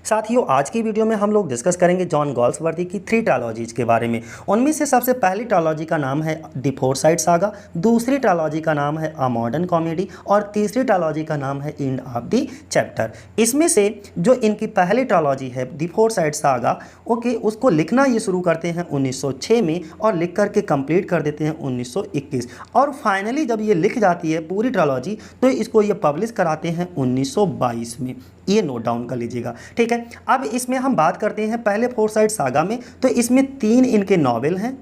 साथियों, आज की वीडियो में हम लोग डिस्कस करेंगे जॉन गॉल्सवर्दी की 3 ट्रायलॉजीज के बारे में। उनमें से सबसे पहली ट्रायलॉजी का नाम है द फोरसाइट सागा, दूसरी ट्रायलॉजी का नाम है अ मॉडर्न कॉमेडी और तीसरी ट्रायलॉजी का नाम है एंड ऑफ द चैप्टर। इसमें से जो इनकी पहली ट्रायलॉजी है द फोरसाइट सागा, ओके, उसको लिखना ये शुरू करते हैं 1906 में और लिख करके कंप्लीट कर देते हैं 1921 और फाइनली जब ये लिख जाती है पूरी ट्रायलॉजी तो इसको ये पब्लिश कराते हैं 1922 में। ये नोट डाउन कर लीजिएगा, ठीक है। अब इसमें हम बात करते हैं पहले फोरसाइट सागा में, तो इसमें 3 इनके नॉवेल हैं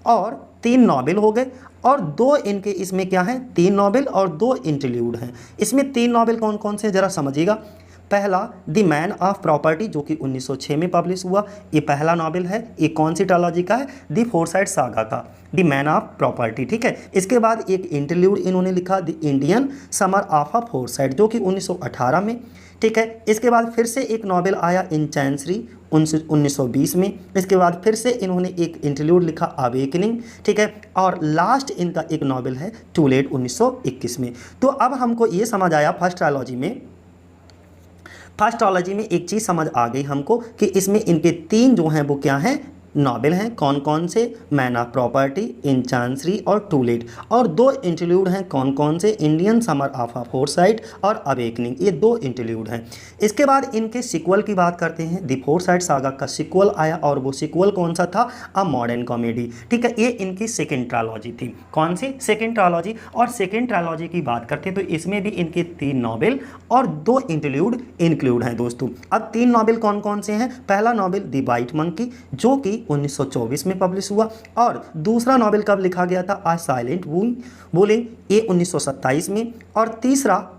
और 3 नॉवेल हो गए और 2 इनके इसमें क्या हैं, 3 नॉवेल और 2 इंटरल्यूड हैं। इसमें 3 नॉवेल कौन कौन से जरा समझिएगा। पहला द मैन ऑफ प्रॉपर्टी जो कि 1906 में पब्लिश हुआ, ये पहला नॉवेल है। ये कौन सी ट्रायलॉजी का है, द फोरसाइट सागा का, द मैन ऑफ प्रॉपर्टी, ठीक है। इसके बाद एक इंटरल्यूड इन्होंने लिखा the Indian summer of a foresight जो कि 1918 में, ठीक है। इसके बाद फिर से एक नॉवेल आया इन चैंसरी 1920 में। इसके बाद फिर से इन्होंने एक इंटरल्यूड लिखा अवेकनिंग, ठीक है। और लास्ट इनका एक नॉवेल है टू लेट 1921 में। तो अब हमको ये समझ आया फर्स्ट ट्रायलॉजी में एक चीज़ समझ आ गई हमको कि इसमें इनके 3 जो हैं वो क्या हैं, नॉवेल हैं। कौन कौन से, man of property, in chancery और टू लेट, और 2 इंटरल्यूड हैं। कौन कौन से, Indian summer of a foresight और अवेकनिंग, ये 2 इंटरल्यूड हैं। इसके बाद इनके सीक्वल की बात करते हैं। द फोरसाइट सागा का सीक्वल आया और वो सीक्वल कौन सा था, अ मॉडर्न कॉमेडी, ठीक है। ये इनकी सेकेंड ट्रायलॉजी थी। कौन सी, सेकेंड ट्रायलॉजी। और सेकेंड ट्रायलॉजी की बात करते हैं तो इसमें भी इनके 3 नॉवेल और 2 इंटरल्यूड इंक्लूड हैं दोस्तों। अब 3 नॉवेल कौन कौन से हैं। पहला नॉवेल द वाइट मंकी जो कि 1924 में पब्लिश हुआ और दूसरा नॉवेल कब लिखा गया था, आ साइलेंट वूलिंग, ये 1927 में। और तीसरा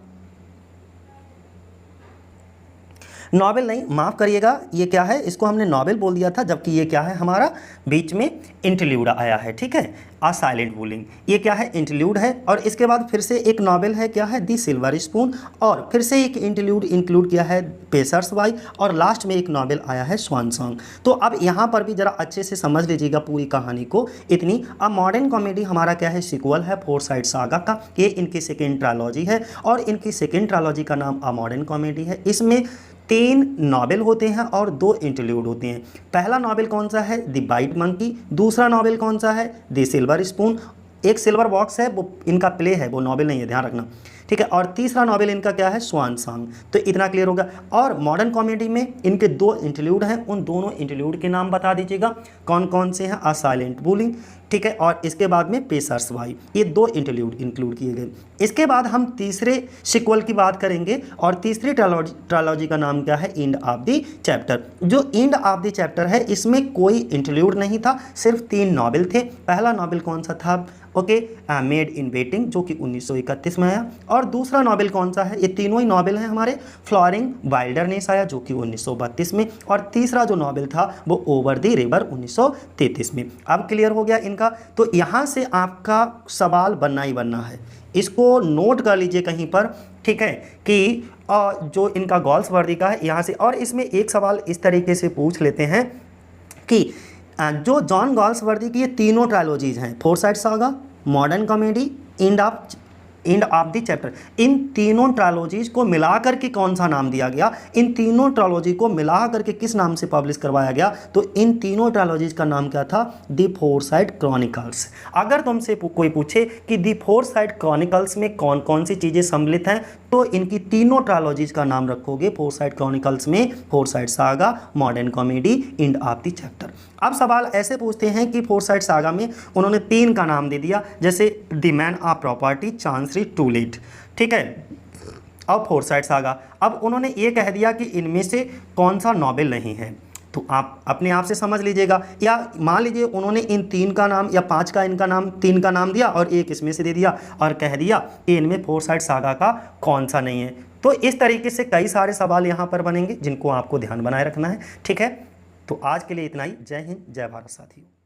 नॉवेल नहीं, माफ़ करिएगा, ये क्या है, इसको हमने नॉवेल बोल दिया था जबकि ये क्या है, हमारा बीच में इंटरल्यूड आया है, ठीक है। आ साइलेंट वूलिंग ये क्या है, इंटरल्यूड है। और इसके बाद फिर से एक नॉवेल है, क्या है, दी सिल्वर स्पून, और फिर से एक इंटरल्यूड इंक्लूड किया है, पेसर्स वाई, और लास्ट में एक नॉवेल आया है, स्वान सॉन्ग। तो अब यहाँ पर भी ज़रा अच्छे से समझ लीजिएगा पूरी कहानी को इतनी। अब मॉडर्न कॉमेडी हमारा क्या है, सीक्वल है फोरसाइट सागा का। ये इनकी सेकेंड ट्रायलॉजी है और इनकी सेकेंड ट्रायलॉजी का नाम अ मॉडर्न कॉमेडी है। इसमें 3 नॉवेल होते हैं और 2 इंटरल्यूड होते हैं। पहला नॉवेल कौन सा है, द वाइट मंकी। दूसरा नॉवेल कौन सा है, द सिल्वर स्पून। एक सिल्वर बॉक्स है, वो इनका प्ले है, वो नॉवेल नहीं है, ध्यान रखना, ठीक है। और तीसरा नॉवेल इनका क्या है, स्वान सॉन्ग। तो इतना क्लियर होगा। और मॉडर्न कॉमेडी में इनके 2 इंटरल्यूड हैं, उन दोनों इंटरल्यूड के नाम बता दीजिएगा कौन कौन से हैं। आ साइलेंट वूलिंग, ठीक है, और इसके बाद में पेसर्स वाई, ये 2 इंटरल्यूड इंक्लूड किए गए। इसके बाद हम तीसरे सीक्वल की बात करेंगे और तीसरी ट्रायलॉजी का नाम क्या है, एंड ऑफ द चैप्टर। जो एंड ऑफ द चैप्टर है इसमें कोई इंटरल्यूड नहीं था, सिर्फ 3 नॉवेल थे। पहला नॉवेल कौन सा था, ओके, मेड इन वेटिंग जो कि 1931 में आया। और दूसरा नॉवेल कौन सा है, ये तीनों ही नॉवेल हैं हमारे, फ्लोरिंग वाइल्डरनेस आया जो कि 1932 में। और तीसरा जो नॉवेल था वो ओवर द रिवर 1933 में। अब क्लियर हो गया इनका। तो यहाँ से आपका सवाल बनना ही बनना है, इसको नोट कर लीजिए कहीं पर, ठीक है, कि जो इनका गॉल्सवर्दी का है यहाँ से। और इसमें एक सवाल इस तरीके से पूछ लेते हैं कि जो जॉन गॉल्सवर्दी की ये तीनों ट्रायलॉजीज हैं, Forsyte Saga, Modern Comedy, End of the Chapter, इन तीनों ट्रायलॉजीज को मिलाकर के कौन सा नाम दिया गया, इन तीनों ट्रायलॉजी को मिला करके किस नाम से पब्लिश करवाया गया। तो इन तीनों ट्रायलॉजीज का नाम क्या था, द फोरसाइट क्रॉनिकल्स। अगर तुमसे कोई पूछे कि द फोरसाइट क्रॉनिकल्स में कौन कौन सी चीज़ें सम्मिलित हैं तो इनकी तीनों ट्रायलॉजीज का नाम रखोगे फोरसाइट क्रॉनिकल्स में, foresight Saga, Modern Comedy, End of the chapter. अब सवाल ऐसे पूछते हैं कि फोरसाइट सागा में उन्होंने 3 का नाम दे दिया, जैसे the man of property, chancery, too late, ठीक है, और फोरसाइट सागा। अब उन्होंने ये कह दिया कि इनमें से कौन सा नॉवेल नहीं है, तो आप अपने आप से समझ लीजिएगा। या मान लीजिए उन्होंने इन 3 का नाम या 5 का इनका नाम 3 का नाम दिया और एक इसमें से दे दिया और कह दिया कि इनमें फोरसाइट सागा का कौन सा नहीं है। तो इस तरीके से कई सारे सवाल यहाँ पर बनेंगे जिनको आपको ध्यान बनाए रखना है, ठीक है। तो आज के लिए इतना ही। जय हिंद, जय भारत साथियों।